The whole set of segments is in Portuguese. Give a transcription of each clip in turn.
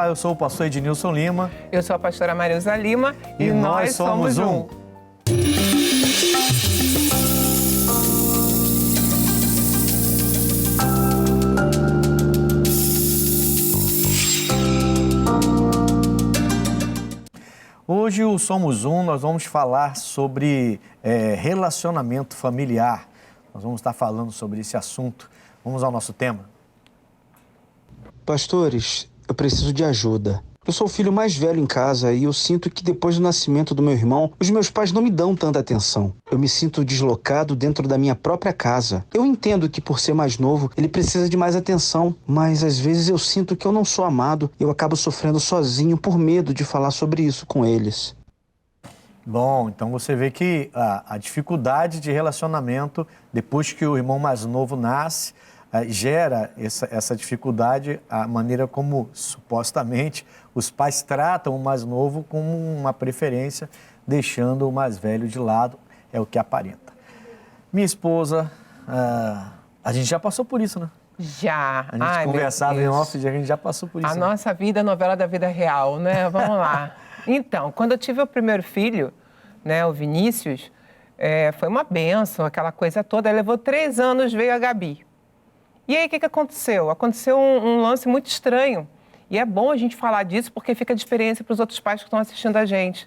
Olá, eu sou o pastor Ednilson Lima. Eu sou a pastora Marilza Lima e nós somos um. Hoje o Somos Um, nós vamos falar sobre relacionamento familiar. Nós vamos estar falando sobre esse assunto. Vamos ao nosso tema. Pastores, eu preciso de ajuda. Eu sou o filho mais velho em casa e eu sinto que depois do nascimento do meu irmão, os meus pais não me dão tanta atenção. Eu me sinto deslocado dentro da minha própria casa. Eu entendo que por ser mais novo, ele precisa de mais atenção, mas às vezes eu sinto que eu não sou amado e eu acabo sofrendo sozinho por medo de falar sobre isso com eles. Bom, então você vê que a dificuldade de relacionamento, depois que o irmão mais novo nasce, gera essa dificuldade, a maneira como supostamente os pais tratam o mais novo como uma preferência, deixando o mais velho de lado, é o que aparenta. Minha esposa, a gente já passou por isso, né? Já. A gente conversava em off, a gente já passou por isso. A nossa vida é a novela da vida real, né? Vamos lá. Então, quando eu tive o primeiro filho, né, o Vinícius, foi uma bênção, aquela coisa toda. Ele levou 3 anos, veio a Gabi. E aí, o que aconteceu? Aconteceu um lance muito estranho. E é bom a gente falar disso, porque fica de experiência para os outros pais que estão assistindo a gente.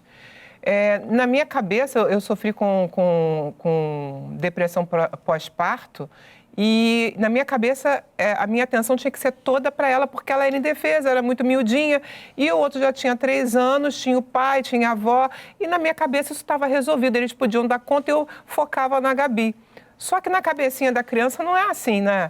Na minha cabeça, eu sofri com depressão pós-parto. E na minha cabeça, a minha atenção tinha que ser toda para ela, porque ela era indefesa, era muito miudinha. E o outro já tinha 3 anos, tinha o pai, tinha a avó. E na minha cabeça isso estava resolvido, eles podiam dar conta e eu focava na Gabi. Só que na cabecinha da criança não é assim, né?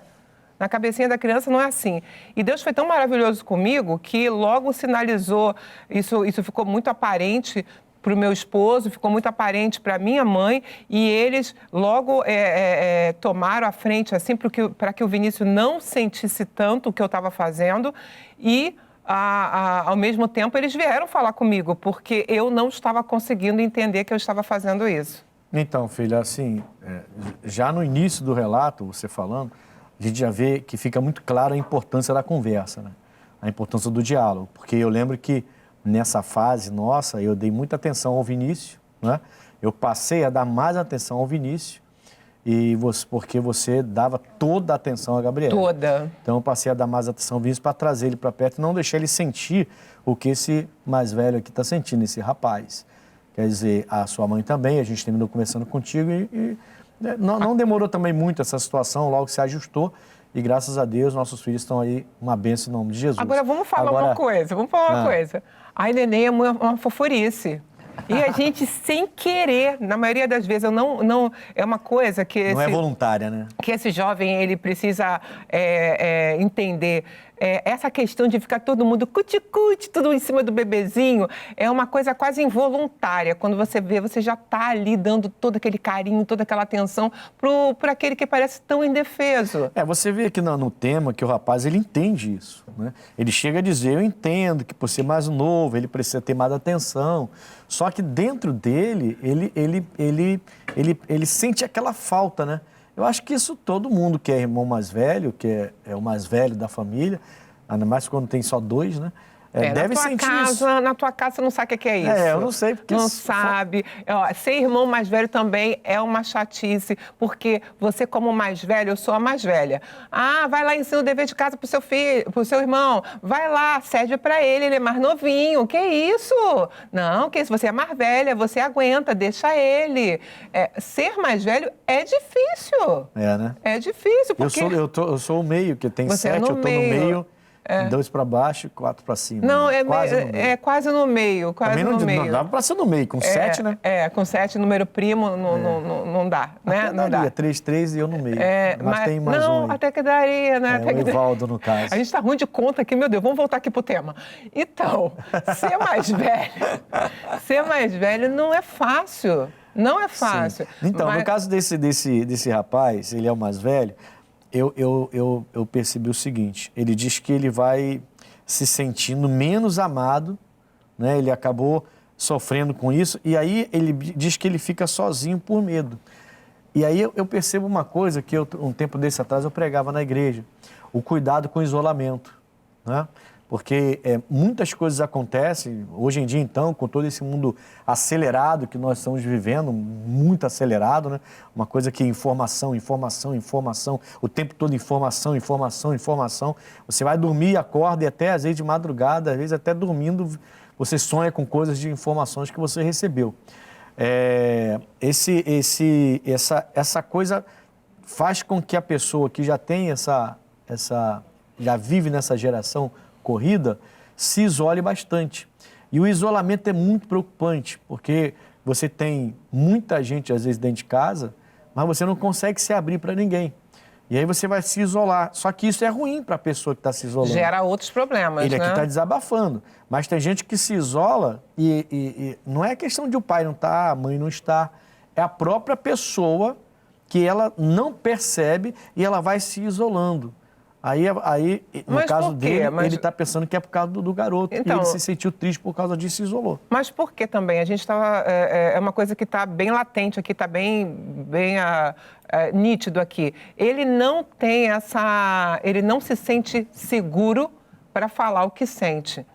Na cabecinha da criança não é assim. E Deus foi tão maravilhoso comigo que logo sinalizou, isso ficou muito aparente para o meu esposo, ficou muito aparente para minha mãe, e eles logo tomaram a frente assim, para que o Vinícius não sentisse tanto o que eu estava fazendo, e ao mesmo tempo eles vieram falar comigo, porque eu não estava conseguindo entender que eu estava fazendo isso. Então, filha, assim, já no início do relato, você falando, a gente já vê que fica muito clara a importância da conversa, né? A importância do diálogo, porque eu lembro que nessa fase nossa, eu dei muita atenção ao Vinícius, né? Eu passei a dar mais atenção ao Vinícius, porque você dava toda a atenção a Gabriela. Toda. Então eu passei a dar mais atenção ao Vinícius para trazer ele para perto e não deixar ele sentir o que esse mais velho aqui está sentindo, esse rapaz. Quer dizer, a sua mãe também, a gente terminou conversando contigo e não demorou também muito essa situação, logo se ajustou. E graças a Deus, nossos filhos estão aí, uma bênção em nome de Jesus. Agora, vamos falar uma coisa. Ai, neném é uma fofurice. E a gente, sem querer, na maioria das vezes, não é uma coisa que... Não é voluntária, né? Que esse jovem, ele precisa entender. Essa questão de ficar todo mundo cuti-cuti, tudo em cima do bebezinho, é uma coisa quase involuntária. Quando você vê, você já está ali dando todo aquele carinho, toda aquela atenção para aquele que parece tão indefeso. Você vê aqui no tema que o rapaz, ele entende isso, né? Ele chega a dizer, eu entendo que por ser mais novo, ele precisa ter mais atenção. Só que dentro dele, ele sente aquela falta, né? Eu acho que isso todo mundo que é irmão mais velho, que é o mais velho da família, ainda mais quando tem só 2, né? Deve sentir isso. Na tua casa você não sabe o que é isso. Eu não sei. Porque não sabe. Ser irmão mais velho também é uma chatice, porque você como mais velho, eu sou a mais velha. Vai lá e ensina o dever de casa pro seu filho, pro seu irmão. Vai lá, cede para ele é mais novinho. Que isso? Não, que isso? Você é mais velha, você aguenta, deixa ele. Ser mais velho é difícil. Né? É difícil, porque... Eu sou o meio, que tem 7, eu tô no meio. 2 para baixo e 4 para cima. Não, né? quase no meio. Quase no meio. Não dá para ser no meio, com 7, né? Com 7, número primo, não dá, né? Até não daria, dá. 3 e eu no meio. Mas tem mais um aí. Até que daria, né? O Evaldo, no caso. A gente tá ruim de conta aqui, meu Deus, vamos voltar aqui pro tema. Então, ser mais velho não é fácil. Não é fácil. Sim. Então, no caso desse rapaz, ele é o mais velho, eu percebi o seguinte, ele diz que ele vai se sentindo menos amado, né? Ele acabou sofrendo com isso, e aí ele diz que ele fica sozinho por medo. E aí eu percebo uma coisa que um tempo desse atrás eu pregava na igreja, o cuidado com o isolamento, né? porque muitas coisas acontecem, hoje em dia, então, com todo esse mundo acelerado que nós estamos vivendo, muito acelerado, né? Uma coisa que informação, o tempo todo informação. Você vai dormir, acorda e até, às vezes, de madrugada, às vezes até dormindo, você sonha com coisas de informações que você recebeu. Essa coisa faz com que a pessoa que já tem já vive nessa geração corrida, se isole bastante. E o isolamento é muito preocupante, porque você tem muita gente, às vezes, dentro de casa, mas você não consegue se abrir para ninguém. E aí você vai se isolar. Só que isso é ruim para a pessoa que está se isolando. Gera outros problemas, Ele né? aqui está desabafando. Mas tem gente que se isola e não é questão de o pai não estar, a mãe não estar. É a própria pessoa que ela não percebe e ela vai se isolando. Aí no Mas caso por quê? dele, Mas... ele está pensando que é por causa do garoto. Então... E ele se sentiu triste por causa disso e se isolou. Mas por que também? A gente estava... É uma coisa que está bem latente aqui, está bem nítido aqui. Ele não tem ele não se sente seguro para falar o que sente.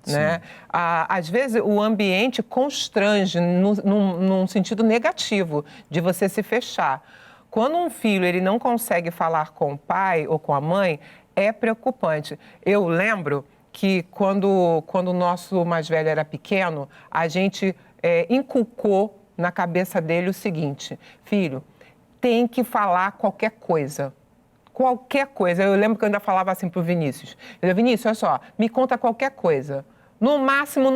Né? Às vezes, o ambiente constrange num sentido negativo, de você se fechar. Quando um filho ele não consegue falar com o pai ou com a mãe, é preocupante. Eu lembro que quando o nosso mais velho era pequeno, a gente inculcou na cabeça dele o seguinte: filho, tem que falar qualquer coisa. Qualquer coisa. Eu lembro que eu ainda falava assim pro Vinícius. Eu disse: Vinícius, olha só, me conta qualquer coisa. No máximo,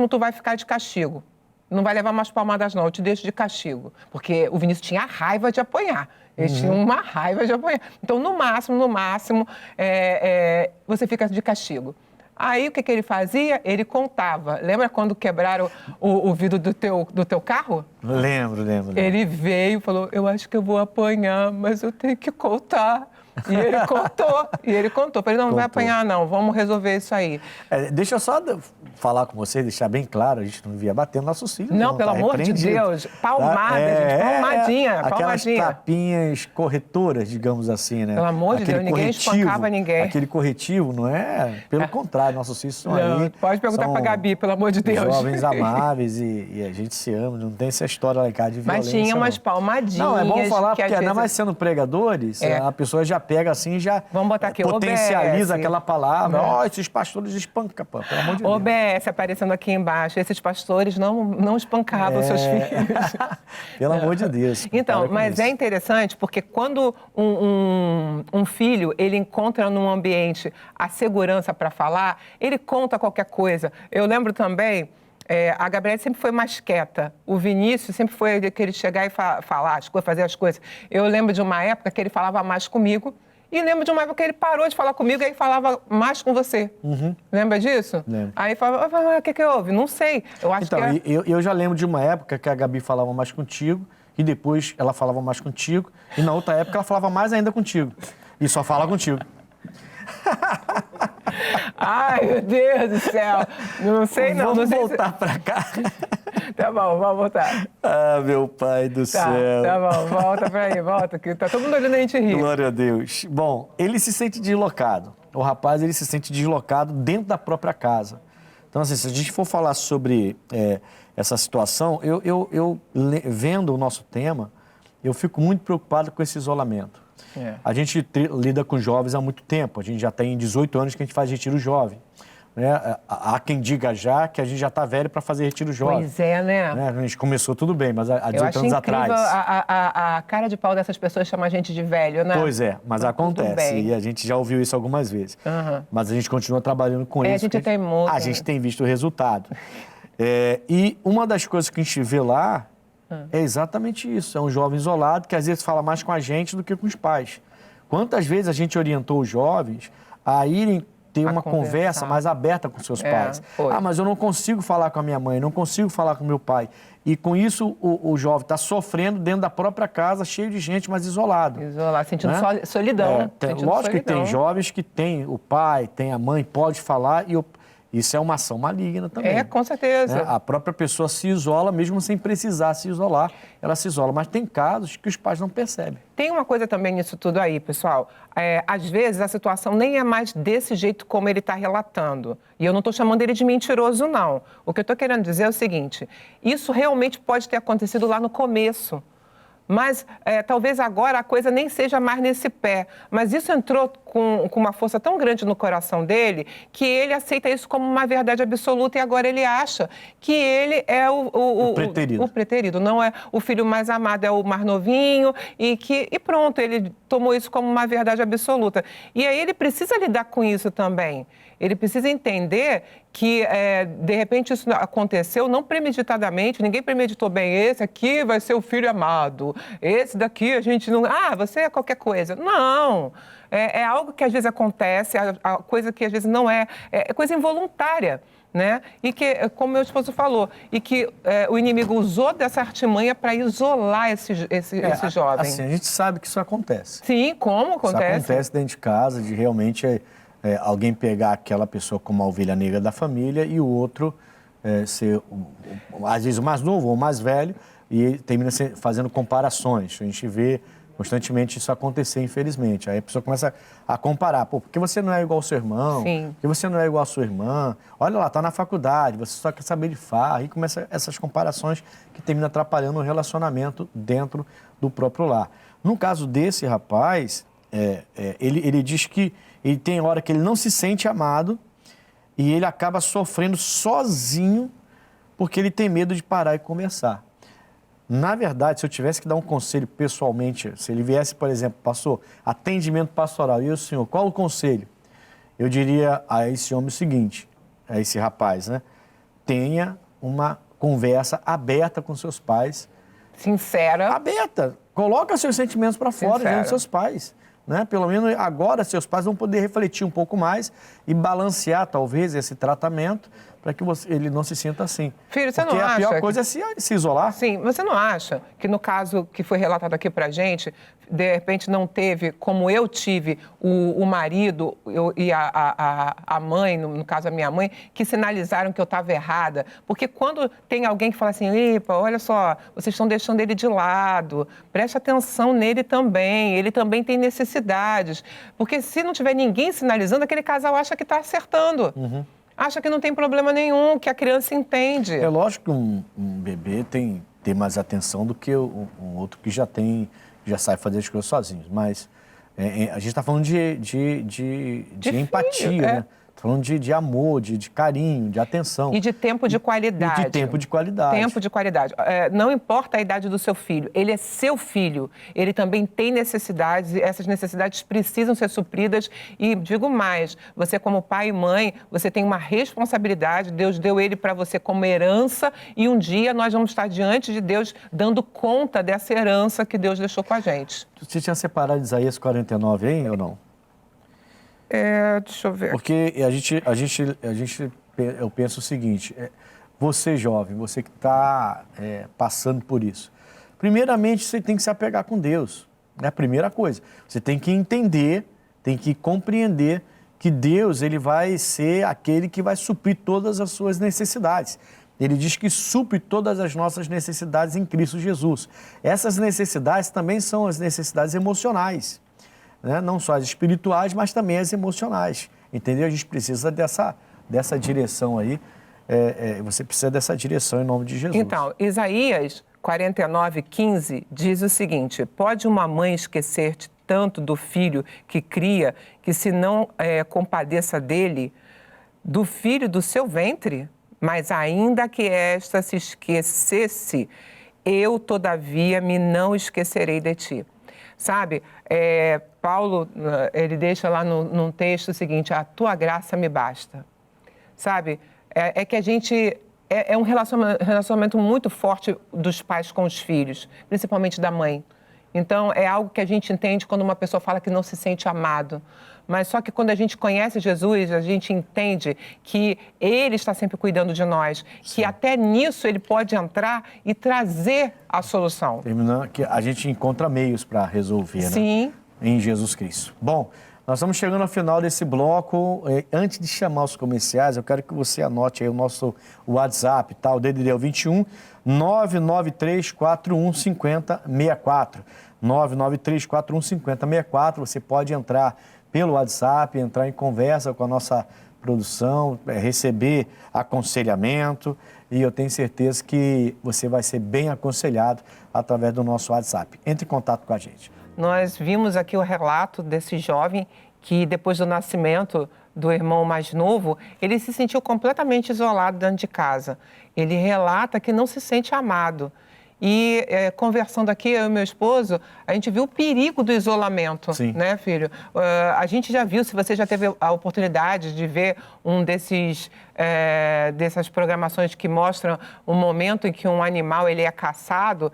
tu vai ficar de castigo. Não vai levar mais palmadas, não. Eu te deixo de castigo. Porque o Vinícius tinha raiva de apanhar. Ele tinha uma raiva de apanhar. Então, no máximo, você fica de castigo. Aí, o que ele fazia? Ele contava. Lembra quando quebraram o vidro do teu carro? Lembro. Ele veio e falou: eu acho que eu vou apanhar, mas eu tenho que contar. E ele contou. Falei: não vai apanhar, não. Vamos resolver isso aí. Deixa eu só falar com você, deixar bem claro, a gente não devia bater nos nossos filhos. Não, pelo amor de Deus. Palmada, gente. Palmadinha. Aquelas tapinhas corretoras, digamos assim, né? Pelo amor de Deus, ninguém espancava ninguém. Aquele corretivo, não é? Pelo contrário, nossos filhos são aí. Pode perguntar pra Gabi, pelo amor de Deus. Jovens amáveis e a gente se ama, não tem essa história lá em casa de violência. Mas tinha umas palmadinhas. Não, é bom falar, porque ainda vezes... mais sendo pregadores, a pessoa já pega assim e já Vamos botar aqui, potencializa OBS. aquela palavra. Ó, esses pastores espancam, pô, pelo amor de Deus. OBS aparecendo aqui embaixo. Esses pastores não espancavam seus filhos. Pelo amor de Deus. Então, mas é interessante porque quando um filho, ele encontra num ambiente a segurança para falar, ele conta qualquer coisa. Eu lembro também... a Gabriela sempre foi mais quieta. O Vinícius sempre foi de querer chegar e falar as coisas, fazer as coisas. Eu lembro de uma época que ele falava mais comigo e lembro de uma época que ele parou de falar comigo e aí falava mais com você. Lembra disso? Lembro. Aí falava: o que houve? Não sei. Eu acho então, que eu já lembro de uma época que a Gabi falava mais contigo e depois ela falava mais contigo e na outra época ela falava mais ainda contigo e só fala contigo. Ai, meu Deus do céu. Não sei não. Vamos não sei voltar pra cá. Tá bom, vamos voltar. Ah, meu pai do céu. Tá bom, volta pra aí, volta, que tá todo mundo olhando a gente rir. Glória a Deus. Bom, ele se sente deslocado. O rapaz, ele se sente deslocado dentro da própria casa. Então, assim, se a gente for falar sobre essa situação, eu vendo o nosso tema, eu fico muito preocupado com esse isolamento. A gente lida com jovens há muito tempo. A gente já tem 18 anos que a gente faz retiro jovem. Né? Há quem diga já que a gente já está velho para fazer retiro jovem. Pois é, né? A gente começou tudo bem, mas há 18 anos atrás. A cara de pau dessas pessoas chamar a gente de velho, né? Pois é, mas acontece. E a gente já ouviu isso algumas vezes. Mas a gente continua trabalhando com isso. A gente tem muito. A gente tem visto o resultado. E uma das coisas que a gente vê lá é exatamente isso. É um jovem isolado que às vezes fala mais com a gente do que com os pais. Quantas vezes a gente orientou os jovens a irem ter uma conversa mais aberta com seus pais? Mas eu não consigo falar com a minha mãe, não consigo falar com meu pai. E com isso o jovem está sofrendo dentro da própria casa, cheio de gente, mas isolado. Isolado, sentindo solidão. Lógico que tem jovens que tem o pai, tem a mãe, pode falar Isso é uma ação maligna também. Com certeza. Né? A própria pessoa se isola, mesmo sem precisar se isolar, ela se isola. Mas tem casos que os pais não percebem. Tem uma coisa também nisso tudo aí, pessoal. Às vezes a situação nem é mais desse jeito como ele está relatando. E eu não estou chamando ele de mentiroso, não. O que eu estou querendo dizer é o seguinte: isso realmente pode ter acontecido lá no começo. Mas talvez agora a coisa nem seja mais nesse pé. Mas isso entrou com uma força tão grande no coração dele que ele aceita isso como uma verdade absoluta e agora ele acha que ele é o preterido. O preterido, não é o filho mais amado, é o mais novinho e pronto, ele tomou isso como uma verdade absoluta. E aí ele precisa lidar com isso também. Ele precisa entender que, de repente, isso aconteceu não premeditadamente, ninguém premeditou bem. Esse aqui vai ser o filho amado, esse daqui a gente não... você é qualquer coisa. Não, é algo que às vezes acontece, a coisa que às vezes não é coisa involuntária, né? E que, como meu esposo falou, e que o inimigo usou dessa artimanha para isolar esse jovem. Assim, a gente sabe que isso acontece. Sim, como acontece? Isso acontece dentro de casa, de realmente... alguém pegar aquela pessoa como a ovelha negra da família e o outro ser, às vezes, o mais novo ou o mais velho e termina fazendo comparações. A gente vê constantemente isso acontecer, infelizmente. Aí a pessoa começa a comparar. Pô, por que você não é igual ao seu irmão? Sim. Por que você não é igual à sua irmã? Olha lá, tá na faculdade, você só quer saber de farra. E começa essas comparações que terminam atrapalhando o relacionamento dentro do próprio lar. No caso desse rapaz, ele diz que ele tem hora que ele não se sente amado e ele acaba sofrendo sozinho porque ele tem medo de parar e conversar. Na verdade, se eu tivesse que dar um conselho pessoalmente, se ele viesse, por exemplo, pastor, atendimento pastoral, e o senhor, qual o conselho? Eu diria a esse homem o seguinte, a esse rapaz, né? Tenha uma conversa aberta com seus pais. Sincera. Aberta. Coloca seus sentimentos para fora diante dos seus pais. Né? Pelo menos agora seus pais vão poder refletir um pouco mais e balancear talvez esse tratamento para que ele não se sinta assim. Filho, você Porque não acha... a pior coisa é se isolar. Sim, você não acha que no caso que foi relatado aqui pra gente, de repente não teve, como eu tive, o marido e a mãe, no caso a minha mãe, que sinalizaram que eu estava errada? Porque quando tem alguém que fala assim, Lipa, olha só, vocês estão deixando ele de lado, preste atenção nele também, ele também tem necessidades. Porque se não tiver ninguém sinalizando, aquele casal acha que está acertando. Uhum. Acha que não tem problema nenhum, que a criança entende. É lógico que um bebê tem mais atenção do que um outro que já sabe fazer as coisas sozinho. Mas a gente está falando de empatia, filho, né? Falando de amor, de carinho, de atenção. E de tempo de qualidade. E de tempo de qualidade. Tempo de qualidade. Não importa a idade do seu filho, ele é seu filho. Ele também tem necessidades e essas necessidades precisam ser supridas. E digo mais, você como pai e mãe, você tem uma responsabilidade. Deus deu ele para você como herança e um dia nós vamos estar diante de Deus dando conta dessa herança que Deus deixou com a gente. Você tinha separado Isaías 49 aí ou não? Deixa eu ver. Porque eu penso o seguinte, você jovem, você que está passando por isso, primeiramente você tem que se apegar com Deus, é a primeira coisa. Você tem que entender, tem que compreender que Deus ele vai ser aquele que vai suprir todas as suas necessidades. Ele diz que supre todas as nossas necessidades em Cristo Jesus. Essas necessidades também são as necessidades emocionais. Né? Não só as espirituais, mas também as emocionais, entendeu? A gente precisa dessa direção aí, você precisa dessa direção em nome de Jesus. Então, Isaías 49:15 diz o seguinte, pode uma mãe esquecer-te tanto do filho que cria, que se não compadeça dele, do filho do seu ventre? Mas ainda que esta se esquecesse, eu todavia me não esquecerei de ti. Sabe, Paulo, ele deixa lá num texto o seguinte, a tua graça me basta. Sabe, que a gente, é um relacionamento muito forte dos pais com os filhos, principalmente da mãe. Então, é algo que a gente entende quando uma pessoa fala que não se sente amado. Mas só que quando a gente conhece Jesus, a gente entende que Ele está sempre cuidando de nós, sim, que até nisso Ele pode entrar e trazer a solução. Terminando que a gente encontra meios para resolver, sim, né? Em Jesus Cristo. Bom, Nós estamos chegando ao final desse bloco. Antes de chamar os comerciais, eu quero que você anote aí o nosso WhatsApp, tá? O DDD é o 21 993 41 50 64. 993 41 50 64. Você pode entrar pelo WhatsApp, entrar em conversa com a nossa produção, receber aconselhamento, e eu tenho certeza que você vai ser bem aconselhado através do nosso WhatsApp. Entre em contato com a gente. Nós vimos aqui o relato desse jovem que, depois do nascimento do irmão mais novo, ele se sentiu completamente isolado dentro de casa. Ele relata que não se sente amado. E conversando aqui, eu e meu esposo, a gente viu o perigo do isolamento, Sim. né, filho? A gente já viu, se você já teve a oportunidade de ver um dessas programações que mostram o momento em que um animal ele é caçado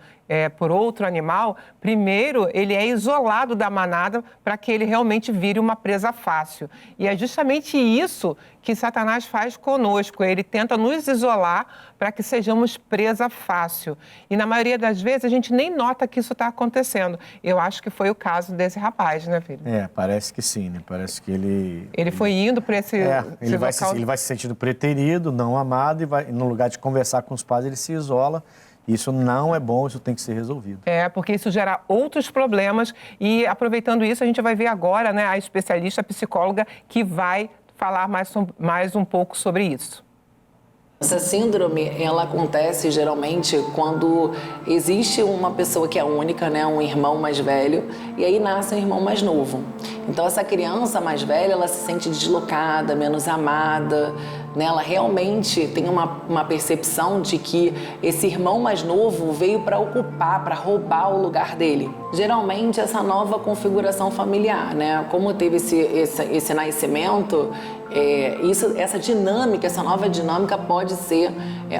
por outro animal, primeiro ele é isolado da manada para que ele realmente vire uma presa fácil. E é justamente isso que Satanás faz conosco. Ele tenta nos isolar para que sejamos presa fácil. E na maioria das vezes a gente nem nota que isso está acontecendo. Eu acho que foi o caso desse rapaz, né, filho? Parece que sim, né? Parece que ele foi indo para esse ele vai local... ele vai se sentindo preterido, não amado, e no lugar de conversar com os pais, ele se isola. Isso não é bom, isso tem que ser resolvido. Porque isso gera outros problemas. E aproveitando isso, a gente vai ver agora, né, a especialista, a psicóloga, que vai falar mais um pouco sobre isso. Essa síndrome, ela acontece geralmente quando existe uma pessoa que é única, né, um irmão mais velho, e aí nasce um irmão mais novo. Então essa criança mais velha, ela se sente deslocada, menos amada, né? Ela realmente tem uma percepção de que esse irmão mais novo veio para ocupar, para roubar o lugar dele. Geralmente essa nova configuração familiar, né, como teve esse nascimento, essa dinâmica, essa nova dinâmica pode ser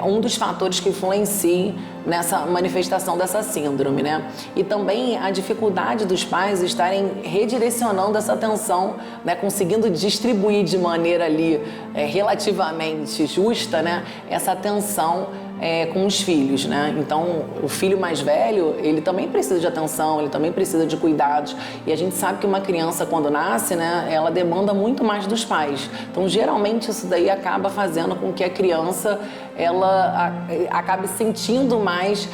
um dos fatores que influenciem nessa manifestação dessa síndrome, né? E também a dificuldade dos pais estarem redirecionando essa atenção, né, conseguindo distribuir de maneira ali relativamente justa, né, essa atenção com os filhos, né? Então, o filho mais velho, ele também precisa de atenção, ele também precisa de cuidados. E a gente sabe que uma criança, quando nasce, né, ela demanda muito mais dos pais. Então, geralmente, isso daí acaba fazendo com que a criança, ela acabe sentindo mais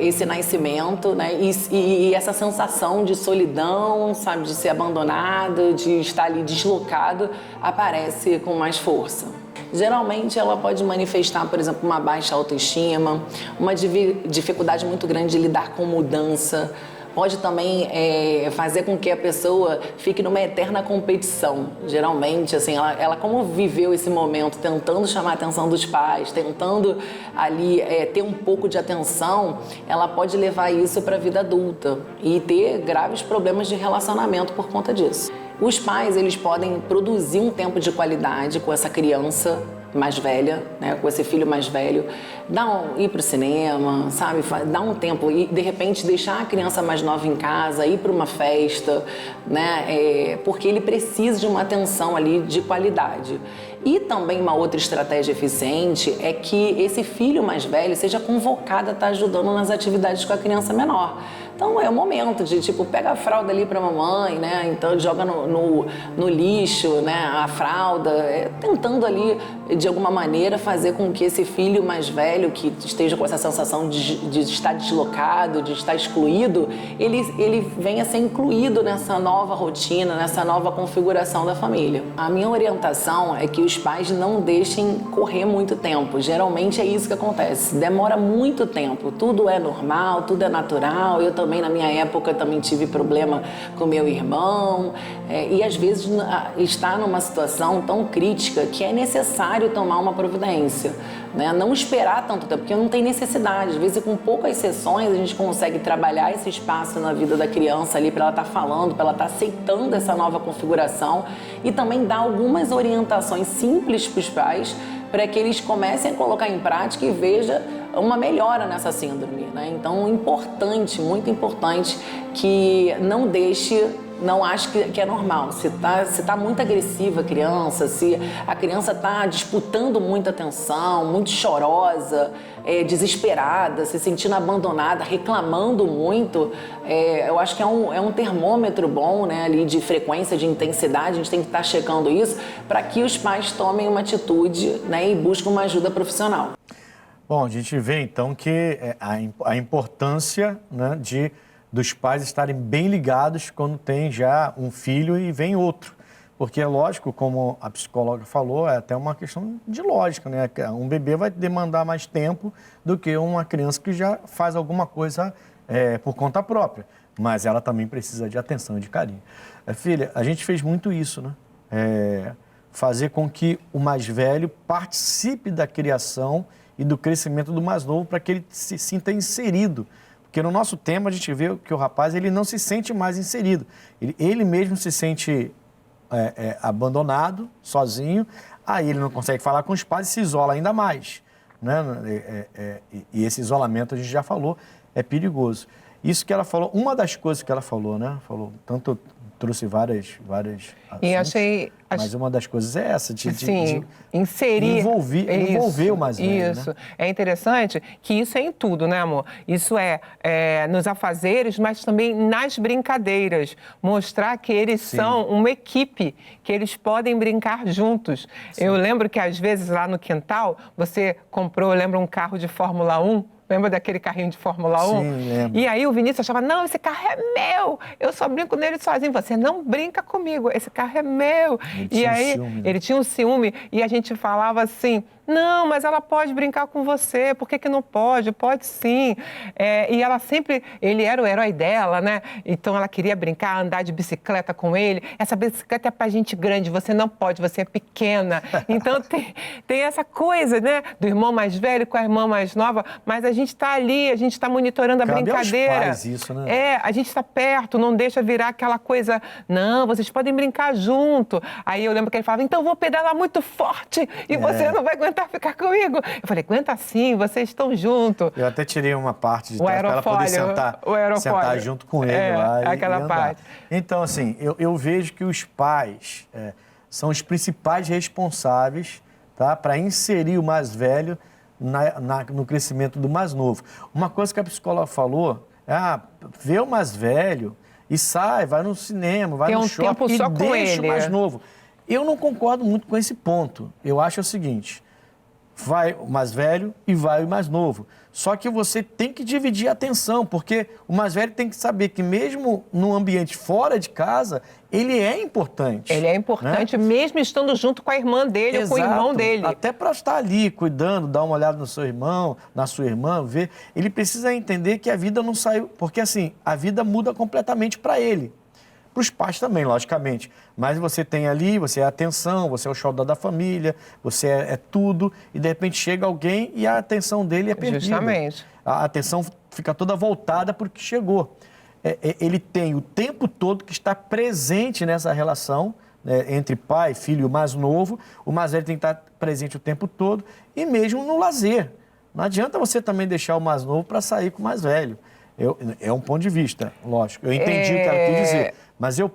esse nascimento, né? E essa sensação de solidão, sabe, de ser abandonado, de estar ali deslocado, aparece com mais força. Geralmente ela pode manifestar, por exemplo, uma baixa autoestima, uma dificuldade muito grande de lidar com mudança. Pode também fazer com que a pessoa fique numa eterna competição. Geralmente, assim, ela como viveu esse momento tentando chamar a atenção dos pais, tentando ali ter um pouco de atenção, ela pode levar isso para a vida adulta e ter graves problemas de relacionamento por conta disso. Os pais, eles podem produzir um tempo de qualidade com essa criança mais velha, né, com esse filho mais velho, ir para o cinema, sabe, dar um tempo e de repente deixar a criança mais nova em casa, ir para uma festa, né, porque ele precisa de uma atenção ali de qualidade. E também uma outra estratégia eficiente é que esse filho mais velho seja convocado a estar ajudando nas atividades com a criança menor. Então é o momento de, tipo, pega a fralda ali para a mamãe, né? Então joga no lixo, né? A fralda, tentando ali, de alguma maneira, fazer com que esse filho mais velho, que esteja com essa sensação de estar deslocado, de estar excluído, ele venha a ser incluído nessa nova rotina, nessa nova configuração da família. A minha orientação é que os pais não deixem correr muito tempo. Geralmente é isso que acontece, demora muito tempo. Tudo é normal, tudo é natural. Eu também, na minha época, também tive problema com meu irmão. E às vezes está numa situação tão crítica que é necessário tomar uma providência, né? Não esperar tanto tempo, porque não tem necessidade. Às vezes, com poucas sessões, a gente consegue trabalhar esse espaço na vida da criança ali, para ela estar falando, para ela estar aceitando essa nova configuração e também dar algumas orientações simples para os pais, para que eles comecem a colocar em prática e veja uma melhora nessa síndrome, né? Então, importante, muito importante, que não deixe não acho que é normal. Se tá muito agressiva a criança, se a criança está disputando muita atenção, muito chorosa, desesperada, se sentindo abandonada, reclamando muito, eu acho que é um termômetro bom, né, ali de frequência, de intensidade. A gente tem que estar checando isso para que os pais tomem uma atitude, né, e busquem uma ajuda profissional. Bom, a gente vê então que a importância, né, dos pais estarem bem ligados quando tem já um filho e vem outro. Porque é lógico, como a psicóloga falou, é até uma questão de lógica, né? Um bebê vai demandar mais tempo do que uma criança que já faz alguma coisa por conta própria. Mas ela também precisa de atenção e de carinho. Filha, a gente fez muito isso, né? Fazer com que o mais velho participe da criação e do crescimento do mais novo para que ele se sinta inserido. Porque no nosso tema a gente vê que o rapaz ele não se sente mais inserido. Ele mesmo se sente abandonado, sozinho, aí ele não consegue falar com os pais e se isola ainda mais. Né? E esse isolamento, a gente já falou, é perigoso. Isso que ela falou, uma das coisas que ela falou, né? Falou, tanto trouxe várias e assuntos, mas uma das coisas é essa, de inserir, envolver o mais velho. Isso, né? É interessante que isso é em tudo, né, amor? Isso nos afazeres, mas também nas brincadeiras. Mostrar que eles são uma equipe, que eles podem brincar juntos. Sim. Eu lembro que, às vezes, lá no quintal, você comprou, eu lembro, um carro de Fórmula 1, lembra daquele carrinho de Fórmula 1? Sim, lembro. E aí o Vinícius achava, não, esse carro é meu, eu só brinco nele sozinho. Você não brinca comigo, esse carro é meu. Ele tinha um ciúme e a gente falava assim, não, mas ela pode brincar com você, por que não pode? Pode sim. E ela sempre, ele era o herói dela, né? Então ela queria brincar, andar de bicicleta com ele. Essa bicicleta é pra gente grande, você não pode, você é pequena. Então tem essa coisa, né? Do irmão mais velho com a irmã mais nova, mas a gente está ali, a gente está monitorando a brincadeira. Aos pais isso, né? A gente está perto, não deixa virar aquela coisa, não, vocês podem brincar junto. Aí eu lembro que ele falava, então eu vou pedalar muito forte e você não vai aguentar ficar comigo. Eu falei, aguenta sim, vocês estão juntos. Eu até tirei uma parte de trás para ela poder sentar junto com ele lá e aquela andar. parte. Então, assim, eu vejo que os pais são os principais responsáveis, tá, para inserir o mais velho no crescimento do mais novo. Uma coisa que a psicóloga falou, vê o mais velho e sai, vai no cinema, vai no shopping e deixa o mais novo. Eu não concordo muito com esse ponto. Eu acho o seguinte, vai o mais velho e vai o mais novo. Só que você tem que dividir a atenção, porque o mais velho tem que saber que mesmo num ambiente fora de casa, ele é importante. Ele é importante, né? Mesmo estando junto com a irmã dele, ou com o irmão dele. Até para estar ali, cuidando, dar uma olhada no seu irmão, na sua irmã, ver. Ele precisa entender que a vida não saiu... Porque, assim, a vida muda completamente para ele. Para os pais também, logicamente. Mas você tem ali, você é a atenção, você é o xodó da família, você é tudo, e de repente chega alguém e a atenção dele é perdida. Justamente. A atenção fica toda voltada para o que chegou. Ele tem o tempo todo que está presente nessa relação, né, entre pai e filho mais novo. O mais velho tem que estar presente o tempo todo, e mesmo no lazer. Não adianta você também deixar o mais novo para sair com o mais velho. É um ponto de vista, lógico. Eu entendi o que ela quis dizer. Mas o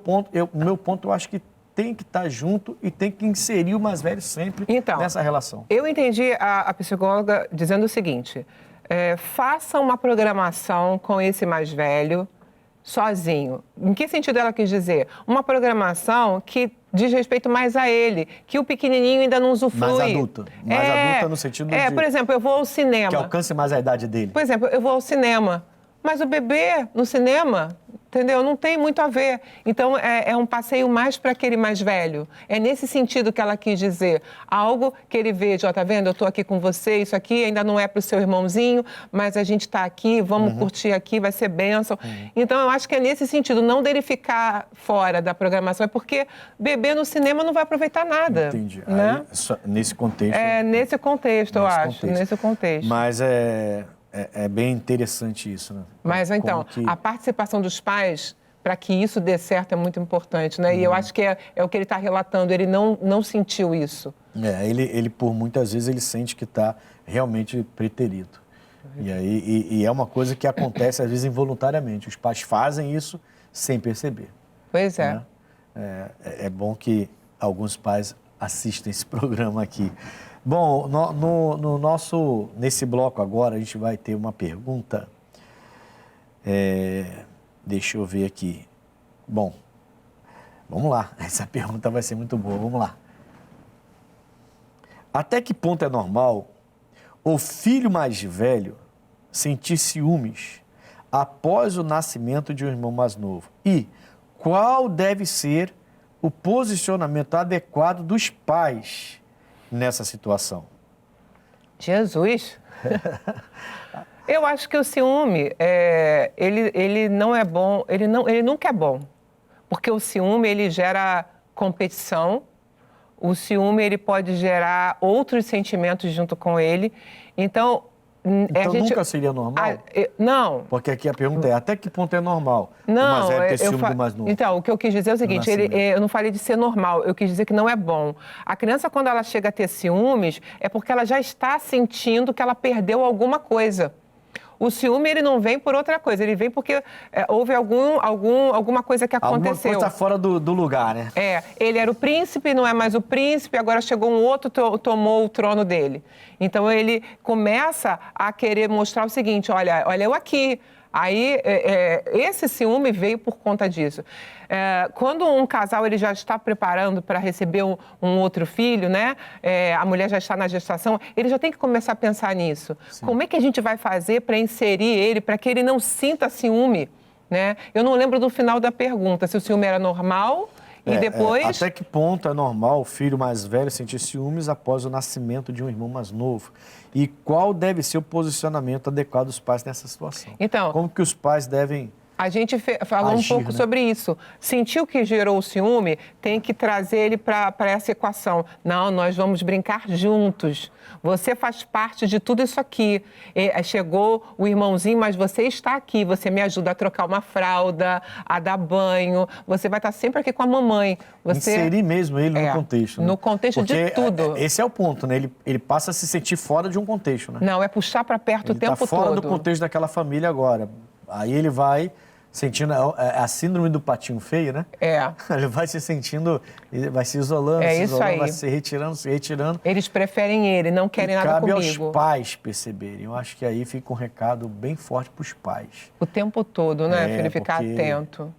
meu ponto, eu acho que tem que estar junto e tem que inserir o mais velho sempre nessa relação. Eu entendi a psicóloga dizendo o seguinte, faça uma programação com esse mais velho sozinho. Em que sentido ela quis dizer? Uma programação que diz respeito mais a ele, que o pequenininho ainda não usufrui. Mais adulta. Mais adulta no sentido de... Por exemplo, eu vou ao cinema. Que alcance mais a idade dele. Por exemplo, eu vou ao cinema. Mas o bebê no cinema, entendeu? Não tem muito a ver. Então, é um passeio mais para aquele mais velho. É nesse sentido que ela quis dizer. Algo que ele veja, ó, tá vendo? Eu estou aqui com você, isso aqui ainda não é para o seu irmãozinho, mas a gente está aqui, vamos curtir aqui, vai ser bênção. Então, eu acho que é nesse sentido, não dele ficar fora da programação, é porque bebê no cinema não vai aproveitar nada. Entendi. Né? Aí, nesse contexto... Nesse contexto, eu acho. Nesse contexto. Mas é bem interessante isso, né? Mas, então, a participação dos pais, para que isso dê certo, é muito importante, né? E eu acho que é o que ele está relatando, ele não sentiu isso. Ele, por muitas vezes, ele sente que está realmente preterido. E é uma coisa que acontece, às vezes, involuntariamente. Os pais fazem isso sem perceber. Pois é. Né? É bom que alguns pais assistem esse programa aqui. Bom, nesse bloco agora, a gente vai ter uma pergunta. Deixa eu ver aqui. Bom, vamos lá. Essa pergunta vai ser muito boa. Vamos lá. Até que ponto é normal o filho mais velho sentir ciúmes após o nascimento de um irmão mais novo? E qual deve ser o posicionamento adequado dos pais nessa situação? Jesus! Eu acho que o ciúme, ele não é bom, ele nunca é bom. Porque o ciúme, ele gera competição, o ciúme, ele pode gerar outros sentimentos junto com ele. Então nunca seria normal? Não. Porque aqui a pergunta é, até que ponto é normal o Não, mais velho ter ciúme do mais novo? Então, o que eu quis dizer é o seguinte, eu não falei de ser normal, eu quis dizer que não é bom. A criança, quando ela chega a ter ciúmes, é porque ela já está sentindo que ela perdeu alguma coisa. O ciúme, ele não vem por outra coisa, ele vem porque houve alguma coisa que aconteceu. Alguma coisa fora do lugar, né? Ele era o príncipe, não é mais o príncipe, agora chegou um outro, tomou o trono dele. Então, ele começa a querer mostrar o seguinte, olha eu aqui. Aí, esse ciúme veio por conta disso. Quando um casal ele já está preparando para receber um outro filho, né? A mulher já está na gestação, ele já tem que começar a pensar nisso. Sim. Como é que a gente vai fazer para inserir ele, para que ele não sinta ciúme, né? Eu não lembro do final da pergunta, se o ciúme era normal e depois... Até que ponto é normal o filho mais velho sentir ciúmes após o nascimento de um irmão mais novo? E qual deve ser o posicionamento adequado dos pais nessa situação? Então, como que os pais devem a gente falou agir, um pouco sobre isso. Sentiu que gerou o ciúme, tem que trazer ele para essa equação. Não, nós vamos brincar juntos. Você faz parte de tudo isso aqui. Chegou o irmãozinho, mas você está aqui. Você me ajuda a trocar uma fralda, a dar banho. Você vai estar sempre aqui com a mamãe. Inserir mesmo ele no contexto. Né? No contexto de tudo. Esse é o ponto, né? Ele passa a se sentir fora de um contexto, né? Não, é puxar para perto o tempo todo. Ele está fora do contexto daquela família agora. Aí ele vai sentindo a síndrome do patinho feio, né? Ele vai se sentindo, vai se isolando, vai se retirando. Eles preferem ele, não querem nada comigo. Cabe aos pais perceberem. Eu acho que aí fica um recado bem forte para os pais. O tempo todo, né, filho? Ficar atento.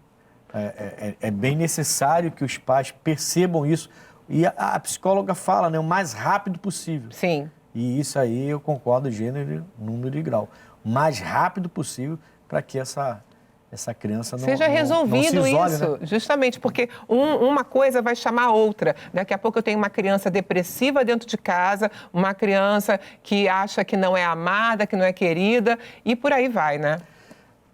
É bem necessário que os pais percebam isso. E a psicóloga fala, né, o mais rápido possível. Sim. E isso aí eu concordo, gênero, número e grau. O mais rápido possível para que essa criança não seja resolvido não se isole, isso, né? Justamente, porque uma coisa vai chamar a outra. Daqui a pouco eu tenho uma criança depressiva dentro de casa, uma criança que acha que não é amada, que não é querida, e por aí vai, né?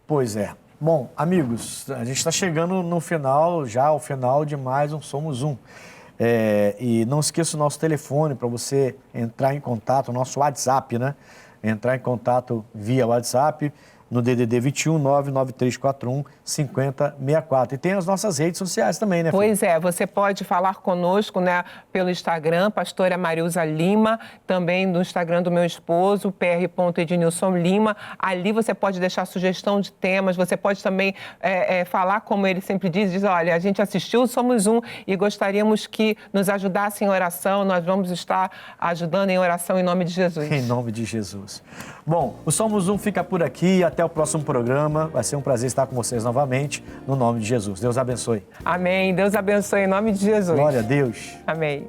Pois é. Bom, amigos, a gente está chegando no final, já ao final de mais um Somos Um. E não esqueça o nosso telefone para você entrar em contato, o nosso WhatsApp, né? Entrar em contato via WhatsApp, no DDD 21 99341 5064. E tem as nossas redes sociais também, né, Fê? Pois é, você pode falar conosco, né, pelo Instagram, Pastora Marilza Lima, também no Instagram do meu esposo, pr.ednilson Lima. Ali você pode deixar sugestão de temas, você pode também falar, como ele sempre diz, olha, a gente assistiu Somos Um e gostaríamos que nos ajudasse em oração, nós vamos estar ajudando em oração em nome de Jesus. Em nome de Jesus. Bom, o Somos Um fica por aqui, até o próximo programa, vai ser um prazer estar com vocês novamente, no nome de Jesus. Deus abençoe. Amém. Deus abençoe em nome de Jesus. Glória a Deus. Amém.